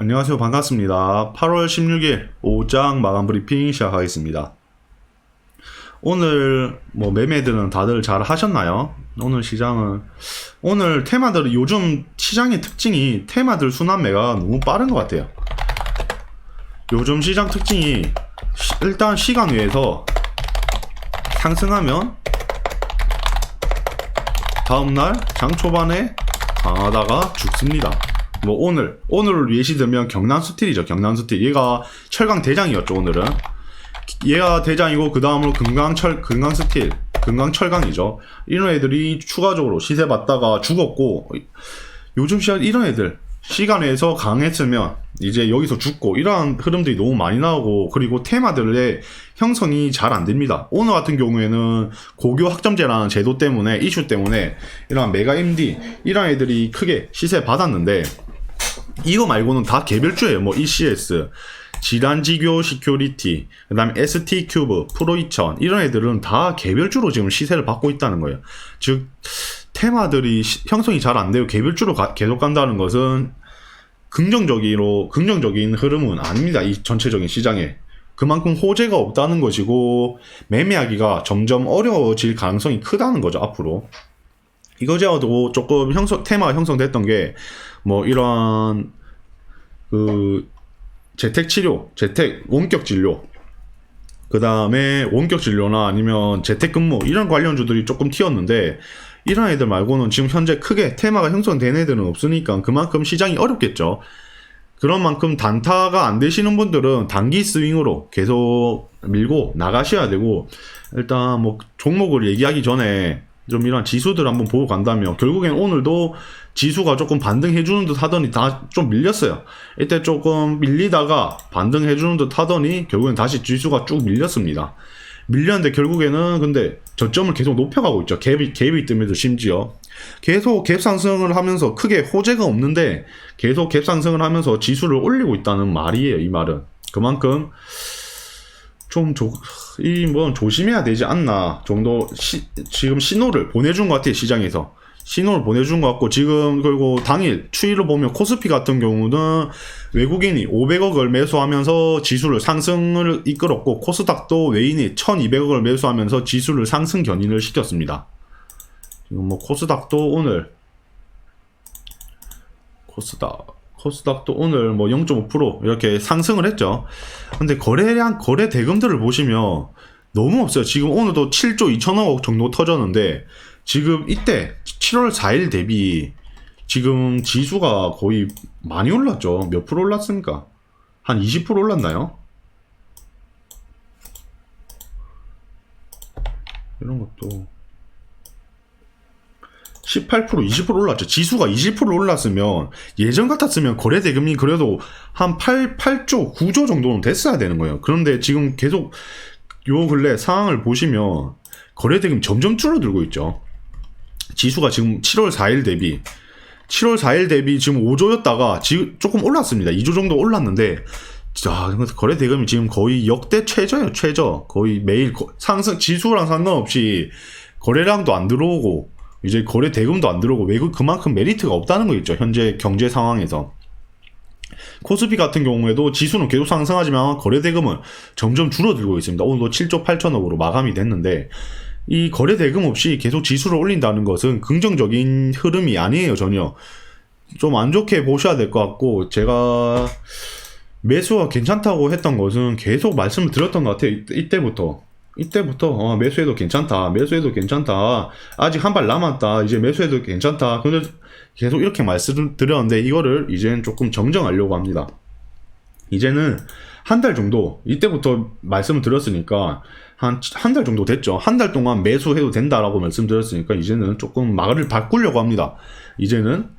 안녕하세요. 반갑습니다. 8월 16일 오후장 마감 브리핑 시작하겠습니다. 오늘 매매들은 다들 잘 하셨나요? 오늘 시장은 오늘 테마들 요즘 시장의 특징이 테마들 순환매가 너무 빠른 것 같아요. 요즘 시장 특징이 일단 시간 외에서 상승하면 다음날 장 초반에 강하다가 죽습니다. 오늘 예시 들면 경남스틸이죠. 경남스틸. 얘가 철강 대장이었죠. 오늘은 얘가 대장이고 그 다음으로 금강스틸, 금강철강이죠. 이런 애들이 추가적으로 시세 받다가 죽었고, 요즘 시간 이런 애들 시간에서 강했으면 이제 여기서 죽고, 이러한 흐름들이 너무 많이 나오고, 그리고 테마들의 형성이 잘 안 됩니다. 오늘 같은 경우에는 고교 학점제라는 제도 때문에, 이슈 때문에 이런 메가 MD 이런 애들이 크게 시세 받았는데, 이거 말고는 다 개별주예요. ECS, 지란지교 시큐리티, 그 다음에 ST큐브, 프로2000 이런 애들은 다 개별주로 지금 시세를 받고 있다는 거예요. 즉 테마들이 형성이 잘 안 되고 개별주로 계속 간다는 것은 긍정적인 흐름은 아닙니다. 이 전체적인 시장에 그만큼 호재가 없다는 것이고, 매매하기가 점점 어려워질 가능성이 크다는 거죠. 앞으로 이거저도 조금 테마가 형성됐던 게 이런 재택치료, 원격진료, 그 다음에 원격진료나 아니면 재택근무 이런 관련주들이 조금 튀었는데, 이런 애들 말고는 지금 현재 크게 테마가 형성된 애들은 없으니까 그만큼 시장이 어렵겠죠. 그런 만큼 단타가 안 되시는 분들은 단기 스윙으로 계속 밀고 나가셔야 되고, 일단 종목을 얘기하기 전에 좀 이런 지수들 한번 보고 간다면, 결국엔 오늘도 지수가 조금 반등해주는 듯 하더니 다 좀 밀렸어요. 이때 조금 밀리다가 반등해주는 듯 하더니 결국엔 다시 지수가 쭉 밀렸습니다. 밀렸는데 결국에는 근데 저점을 계속 높여가고 있죠. 갭이 뜨면서 심지어 계속 갭 상승을 하면서 크게 호재가 없는데 계속 갭 상승을 하면서 지수를 올리고 있다는 말이에요. 이 말은 그만큼 좀 조심해야 되지 않나 정도 지금 신호를 보내준 것 같아요. 시장에서 신호를 보내준 것 같고, 지금 그리고 당일 추이로 보면 코스피 같은 경우는 외국인이 500억을 매수하면서 지수를 상승을 이끌었고, 코스닥도 외인이 1200억을 매수하면서 지수를 상승 견인을 시켰습니다. 지금 코스닥도 오늘 코스닥도 오늘 0.5% 이렇게 상승을 했죠. 근데 거래 대금들을 보시면 너무 없어요. 지금 오늘도 7조 2천억 정도 터졌는데, 지금 이때 7월 4일 대비 지금 지수가 거의 많이 올랐죠. 몇 프로 올랐습니까? 한 20% 올랐나요? 이런 것도 18%, 20% 올랐죠. 지수가 20% 올랐으면, 예전 같았으면 거래 대금이 그래도 한 8조, 9조 정도는 됐어야 되는 거예요. 그런데 지금 계속 요 근래 상황을 보시면 거래 대금이 점점 줄어들고 있죠. 지수가 지금 7월 4일 대비 지금 5조였다가 지금 조금 올랐습니다. 2조 정도 올랐는데, 자, 거래 대금이 지금 거의 역대 최저예요. 최저. 거의 매일 상승, 지수랑 상관없이 거래량도 안 들어오고 이제 거래 대금도 안 들어오고, 외국 그만큼 메리트가 없다는 거 있죠. 현재 경제 상황에서. 코스피 같은 경우에도 지수는 계속 상승하지만 거래 대금은 점점 줄어들고 있습니다. 오늘도 7조 8천억으로 마감이 됐는데, 이 거래 대금 없이 계속 지수를 올린다는 것은 긍정적인 흐름이 아니에요. 전혀 좀 안 좋게 보셔야 될 것 같고, 제가 매수가 괜찮다고 했던 것은 계속 말씀을 드렸던 것 같아요. 이때부터 매수해도 괜찮다, 아직 한 발 남았다, 이제 매수해도 괜찮다. 근데 계속 이렇게 말씀을 드렸는데, 이거를 이제는 조금 정정하려고 합니다. 이제는 한 달 정도, 이때부터 말씀을 드렸으니까 한 달 정도 됐죠. 한 달 동안 매수해도 된다라고 말씀드렸으니까 이제는 조금 말을 바꾸려고 합니다. 이제는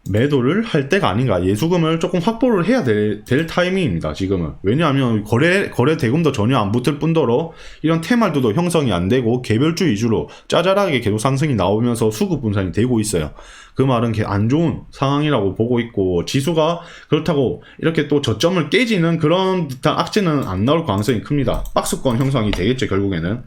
매도를 할 때가 아닌가, 예수금을 조금 확보를 해야 될 타이밍입니다. 지금은. 왜냐하면 거래 대금도 전혀 안 붙을 뿐더러 이런 테마들도 형성이 안 되고 개별주 위주로 짜잘하게 계속 상승이 나오면서 수급 분산이 되고 있어요. 그 말은 안 좋은 상황이라고 보고 있고, 지수가 그렇다고 이렇게 또 저점을 깨지는 그런 듯한 악재는 안 나올 가능성이 큽니다. 박스권 형성이 되겠죠. 결국에는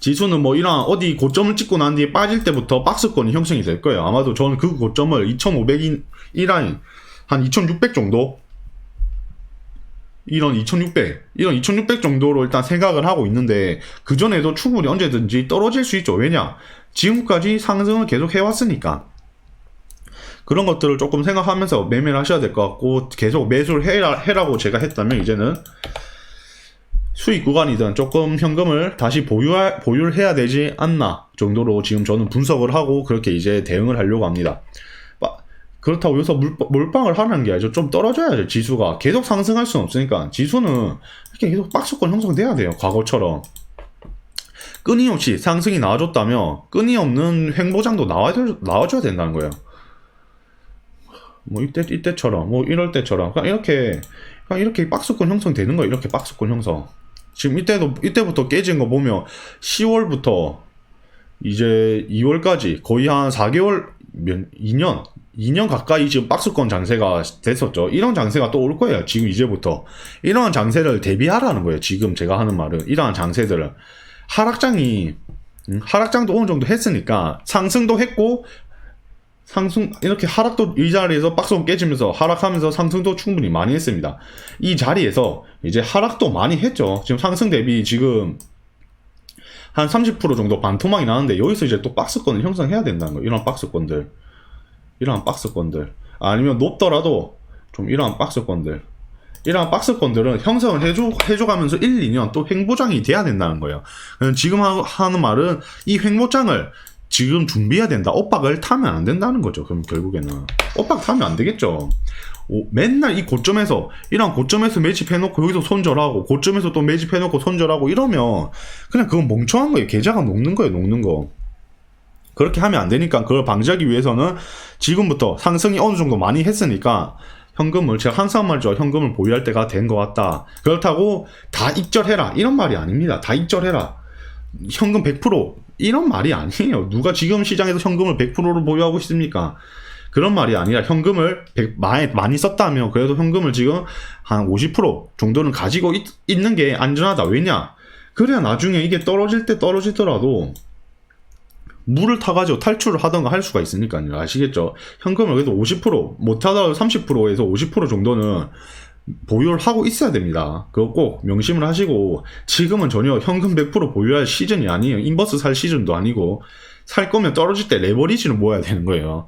지수는 이런 어디 고점을 찍고 난 뒤에 빠질 때부터 박스권이 형성이 될 거예요. 아마도 저는 그 고점을 2500인 1라인 한 2600 정도? 이런 2600 정도로 일단 생각을 하고 있는데, 그전에도 충분히 언제든지 떨어질 수 있죠. 왜냐? 지금까지 상승을 계속 해왔으니까. 그런 것들을 조금 생각하면서 매매를 하셔야 될 것 같고, 계속 매수를 해라고 제가 했다면, 이제는 수익 구간이든 조금 현금을 다시 보유를 해야 되지 않나 정도로 지금 저는 분석을 하고 그렇게 이제 대응을 하려고 합니다. 그렇다고 여기서 몰빵을 하는 게 아니죠. 좀 떨어져야죠. 지수가 계속 상승할 수는 없으니까. 지수는 이렇게 계속 박스권 형성돼야 돼요. 과거처럼 끊임없이 상승이 나와줬다면 끊임없는 횡보장도 나와줘야 된다는 거예요. 뭐 이때처럼, 뭐 이럴 때처럼 그냥 이렇게 박스권 형성되는 거예요. 이렇게 박스권 형성. 지금 이때부터 깨진 거 보면 10월부터 이제 2월까지 거의 한 4개월, 2년 가까이 지금 박스권 장세가 됐었죠. 이런 장세가 또 올 거예요. 지금 이제부터. 이러한 장세를 대비하라는 거예요. 지금 제가 하는 말은. 이러한 장세들을. 하락장도 어느 정도 했으니까 상승도 했고, 이렇게 하락도 이 자리에서 박스권 깨지면서 하락하면서 상승도 충분히 많이 했습니다. 이 자리에서 이제 하락도 많이 했죠. 지금 상승 대비 지금 한 30% 정도 반토막이 나는데, 여기서 이제 또 박스권을 형성해야 된다는 거예요. 이런 박스권들. 아니면 높더라도 좀 이러한 박스권들은 형성을 해줘가면서 1, 2년 또 횡보장이 돼야 된다는 거예요. 지금 하는 말은 이 횡보장을 지금 준비해야 된다. 엇박을 타면 안 된다는 거죠. 그럼 결국에는 엇박 타면 안 되겠죠. 맨날 이런 고점에서 매집해놓고 여기서 손절하고, 고점에서 또 매집해놓고 손절하고 이러면 그냥 그건 멍청한 거예요. 계좌가 녹는 거예요. 그렇게 하면 안 되니까, 그걸 방지하기 위해서는 지금부터 상승이 어느 정도 많이 했으니까 현금을, 제가 항상 말이죠, 현금을 보유할 때가 된 것 같다. 그렇다고 다 익절해라 이런 말이 아닙니다. 다 익절해라, 현금 100% 이런 말이 아니에요. 누가 지금 시장에서 현금을 100%를 보유하고 있습니까? 그런 말이 아니라, 현금을 많이 썼다면 그래도 현금을 지금 한 50% 정도는 가지고 있는 게 안전하다. 왜냐? 그래야 나중에 이게 떨어지더라도 물을 타가지고 탈출을 하던가 할 수가 있으니까요. 아시겠죠? 현금을 그래도 50%, 못하더라도 30%에서 50% 정도는 보유를 하고 있어야 됩니다. 그거 꼭 명심을 하시고, 지금은 전혀 현금 100% 보유할 시즌이 아니에요. 인버스 살 시즌도 아니고, 살 거면 떨어질 때 레버리지를 모아야 되는 거예요.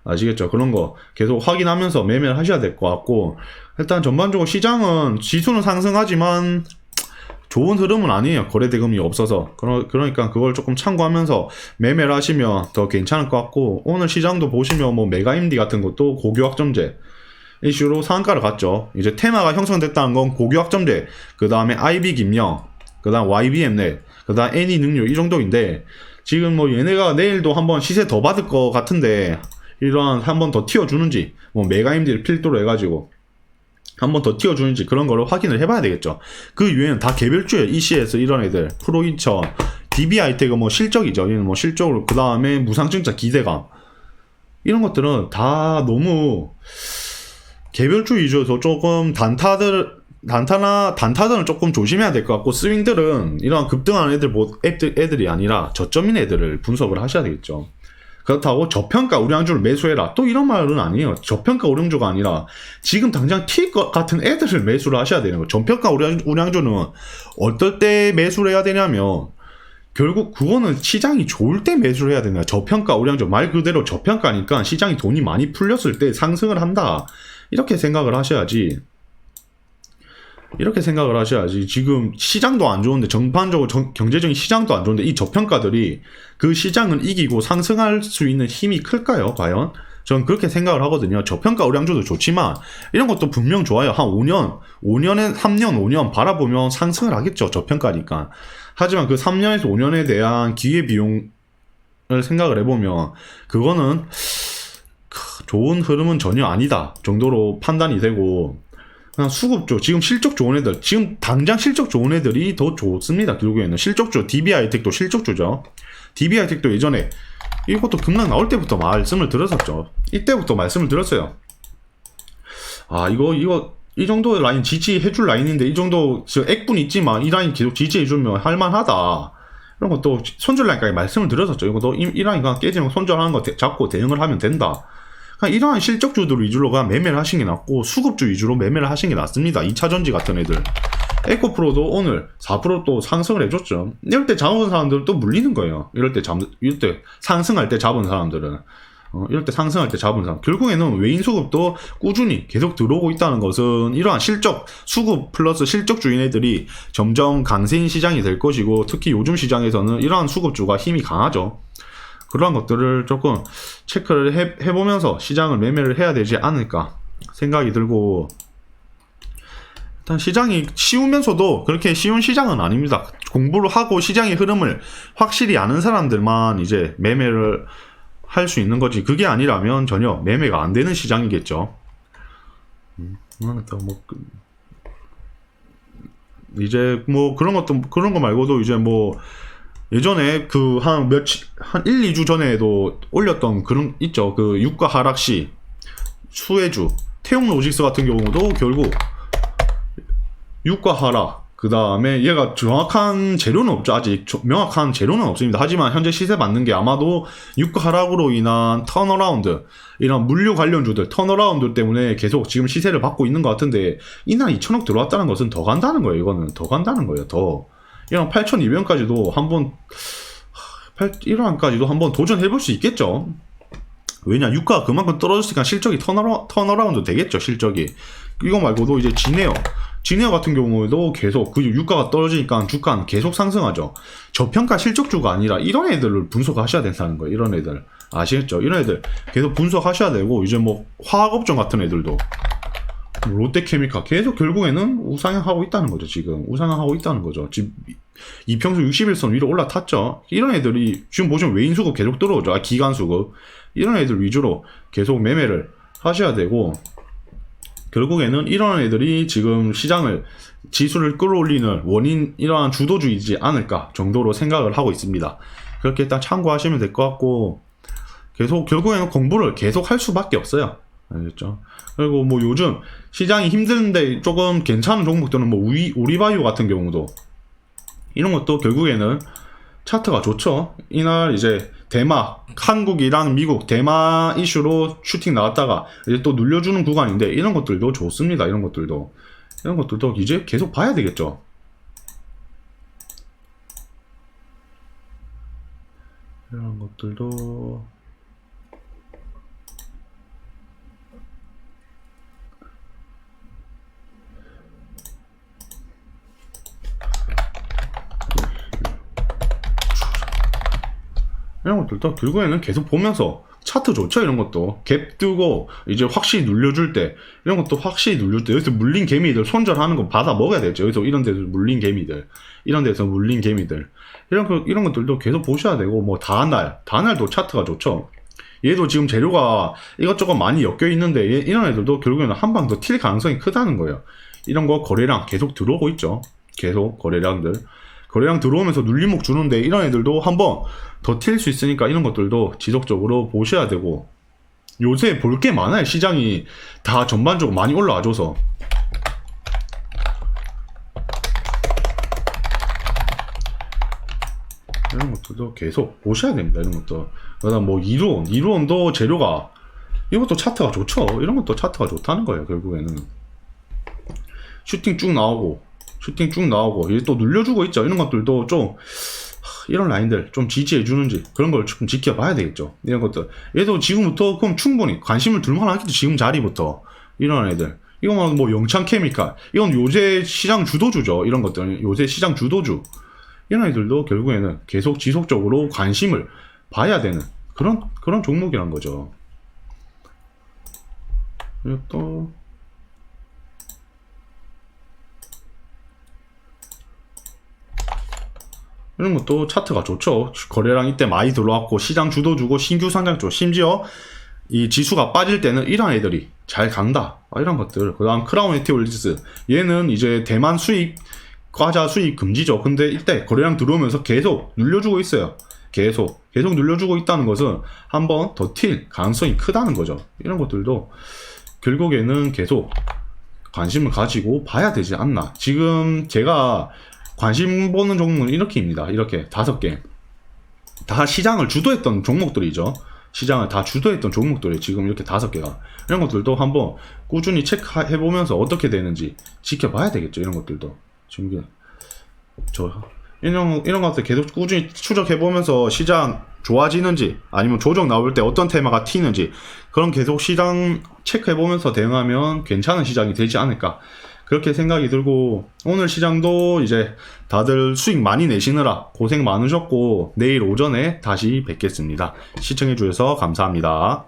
아시겠죠? 그런 거 계속 확인하면서 매매를 하셔야 될 것 같고, 일단 전반적으로 시장은, 지수는 상승하지만 좋은 흐름은 아니에요. 거래대금이 없어서. 그러니까 그걸 조금 참고하면서 매매를 하시면 더 괜찮을 것 같고, 오늘 시장도 보시면 뭐 메가임디 같은 것도 고교학점제 이슈로 상한가를 갔죠. 이제 테마가 형성됐다는 건 고교학점제, 그 다음에 IB 김영, 그 다음 YBM넷, 그 다음 애니 능률, 이 정도인데, 지금 뭐 얘네가 내일도 한번 시세 더 받을 것 같은데, 이러한 한번 더 튀어주는지, 뭐 메가임디를 필두로 해가지고 한번 더 튀어주는지, 그런 거를 확인을 해봐야 되겠죠. 그 이외에는 다 개별주예요. ECS 이런 애들, 프로인처, DB하이텍은 뭐 실적이죠. 얘는 뭐 실적으로, 그 다음에 무상증자 기대감, 이런 것들은 다 너무 개별주 위주여서 조금 단타들은 조금 조심해야 될 것 같고, 스윙들은 이런 급등하는 애들이 아니라 저점인 애들을 분석을 하셔야 되겠죠. 그렇다고 저평가 우량주를 매수해라, 또 이런 말은 아니에요. 저평가 우량주가 아니라 지금 당장 튈 것 같은 애들을 매수를 하셔야 되는 거예요. 저평가 우량주는 어떨 때 매수를 해야 되냐면, 결국 그거는 시장이 좋을 때 매수를 해야 되나. 저평가 우량주 말 그대로 저평가니까 시장이 돈이 많이 풀렸을 때 상승을 한다, 이렇게 생각을 하셔야지. 지금 시장도 안 좋은데, 전반적으로 경제적인 시장도 안 좋은데, 이 저평가들이 그 시장을 이기고 상승할 수 있는 힘이 클까요? 과연? 저는 그렇게 생각을 하거든요. 저평가 우량주도 좋지만 이런 것도 분명 좋아요. 한 3년, 5년 바라보면 상승을 하겠죠. 저평가니까. 하지만 그 3년에서 5년에 대한 기회비용을 생각을 해보면 그거는 좋은 흐름은 전혀 아니다 정도로 판단이 되고, 그냥 수급주, 지금 실적 좋은 애들, 지금 당장 실적 좋은 애들이 더 좋습니다. 결국에는 실적주, DB하이텍도 실적주죠. DB하이텍도 예전에 이것도 급락 나올 때부터 말씀을 드렸었죠. 이때부터 말씀을 드렸어요. 아, 이 정도의 라인 지지해줄 라인인데, 이 정도 액분 있지만 이 라인 계속 지지해주면 할만하다, 이런 것도 손절 라인까지 말씀을 드렸었죠. 이것도 이 라인가 깨지면 손절하는 거 잡고 대응을 하면 된다. 그냥 이러한 실적주들 위주로 그냥 매매를 하시는 게 낫고 수급주 위주로 매매를 하시는 게 낫습니다. 2차전지 같은 애들. 에코프로도 오늘 4% 또 상승을 해줬죠. 이럴 때 잡은 사람들은 또 물리는 거예요. 이럴 때 상승할 때 잡은 사람들은. 이럴 때 상승할 때 잡은 사람. 결국에는 외인 수급도 꾸준히 계속 들어오고 있다는 것은 이러한 실적, 수급 플러스 실적주인 애들이 점점 강세인 시장이 될 것이고, 특히 요즘 시장에서는 이러한 수급주가 힘이 강하죠. 그러한 것들을 조금 체크를 해보면서 시장을 매매를 해야 되지 않을까 생각이 들고, 일단 시장이 쉬우면서도 그렇게 쉬운 시장은 아닙니다. 공부를 하고 시장의 흐름을 확실히 아는 사람들만 이제 매매를 할 수 있는 거지, 그게 아니라면 전혀 매매가 안 되는 시장이겠죠. 이제 뭐 그런 거 말고도 이제 뭐 예전에 그 한 1, 2주 전에도 올렸던 그런 있죠. 그 유가 하락시 수혜주 태용 로직스 같은 경우도 결국 유가 하락, 그 다음에 얘가 정확한 재료는 없죠. 아직 명확한 재료는 없습니다. 하지만 현재 시세 받는 게 아마도 유가 하락으로 인한 턴어라운드, 이런 물류 관련주들 턴어라운드 때문에 계속 지금 시세를 받고 있는 것 같은데, 이날 2천억 들어왔다는 것은 더 간다는 거예요. 이거는 더 간다는 거예요. 더. 이런 8,200원까지도 한번 1원까지도 한번 도전해볼 수 있겠죠. 왜냐, 유가가 그만큼 떨어졌으니까 실적이 턴어라운드 되겠죠. 실적이. 이거 말고도 이제 진에어 같은 경우에도 계속 그 유가가 떨어지니까 주가는 계속 상승하죠. 저평가 실적주가 아니라 이런 애들을 분석하셔야 된다는 거예요. 이런 애들 아시겠죠? 이런 애들 계속 분석하셔야 되고, 이제 뭐 화학업종 같은 애들도 롯데케미칼 계속 결국에는 우상향하고 있다는 거죠. 지금 우상향하고 있다는 거죠. 지금 이평수 61선 위로 올라탔죠. 이런 애들이 지금 보시면 외인 수급 계속 들어오죠. 기관 수급. 이런 애들 위주로 계속 매매를 하셔야 되고, 결국에는 이런 애들이 지금 시장을, 지수를 끌어올리는 원인, 이러한 주도주의지 않을까 정도로 생각을 하고 있습니다. 그렇게 일단 참고하시면 될 것 같고, 계속 결국에는 공부를 계속 할 수밖에 없어요. 알겠죠? 그리고 뭐 요즘 시장이 힘든데 조금 괜찮은 종목들은 뭐 우리바이오 같은 경우도, 이런 것도 결국에는 차트가 좋죠. 이날 이제 한국이랑 미국 대마 이슈로 슈팅 나왔다가 이제 또 눌려주는 구간인데, 이런 것들도 좋습니다. 이런 것들도 이제 계속 봐야 되겠죠. 이런 것들도 결국에는 계속 보면서, 차트 좋죠. 이런 것도 갭 뜨고 이제 확실히 눌려줄 때, 이런 것도 확실히 눌릴 때 여기서 물린 개미들 손절하는 거 받아 먹어야 되죠. 여기서 이런 데서 물린 개미들, 이런 것들도 계속 보셔야 되고, 뭐 다날도 차트가 좋죠. 얘도 지금 재료가 이것저것 많이 엮여 있는데, 이런 애들도 결국에는 한 방 더 튈 가능성이 크다는 거예요. 이런 거 거래량 계속 들어오고 있죠. 계속 거래량 들어오면서 눌림목 주는데, 이런 애들도 한번 더 튈 수 있으니까 이런 것들도 지속적으로 보셔야 되고, 요새 볼 게 많아요. 시장이 다 전반적으로 많이 올라와줘서. 이런 것들도 계속 보셔야 됩니다. 이런 것도. 그다음 뭐 이루온도 재료가, 이것도 차트가 좋죠. 이런 것도 차트가 좋다는 거예요. 결국에는 슈팅 쭉 나오고 이제 또 눌려주고 있죠. 이런 것들도 좀, 이런 라인들 좀 지지해주는지 그런 걸 좀 지켜봐야 되겠죠. 이런 것들. 얘도 지금부터 그럼 충분히 관심을 둘만 하겠죠. 지금 자리부터. 이런 애들. 이거만 뭐 영창케미칼. 이건 요새 시장 주도주죠. 이런 것들. 요새 시장 주도주. 이런 애들도 결국에는 계속 지속적으로 관심을 봐야 되는 그런 종목이란 거죠. 그리고 또, 이런 것도 차트가 좋죠. 거래량 이때 많이 들어왔고, 시장 주도주고, 신규 상장주, 심지어 이 지수가 빠질 때는 이런 애들이 잘 간다. 이런 것들. 그 다음 크라운 에티올리스, 얘는 이제 대만 과자 수입 금지죠. 근데 이때 거래량 들어오면서 계속 눌려주고 있어요. 계속 눌려주고 있다는 것은 한 번 더 튈 가능성이 크다는 거죠. 이런 것들도 결국에는 계속 관심을 가지고 봐야 되지 않나. 지금 제가 관심 보는 종목은 이렇게입니다. 이렇게 5개. 다 시장을 주도했던 종목들이죠. 시장을 다 주도했던 종목들이 지금 이렇게 5개가, 이런 것들도 한번 꾸준히 체크해보면서 어떻게 되는지 지켜봐야 되겠죠. 이런 것들도 지금 이게 이런 것들 계속 꾸준히 추적해보면서 시장 좋아지는지 아니면 조정 나올 때 어떤 테마가 튀는지 그런 계속 시장 체크해보면서 대응하면 괜찮은 시장이 되지 않을까, 그렇게 생각이 들고, 오늘 시장도 이제 다들 수익 많이 내시느라 고생 많으셨고 내일 오전에 다시 뵙겠습니다. 시청해주셔서 감사합니다.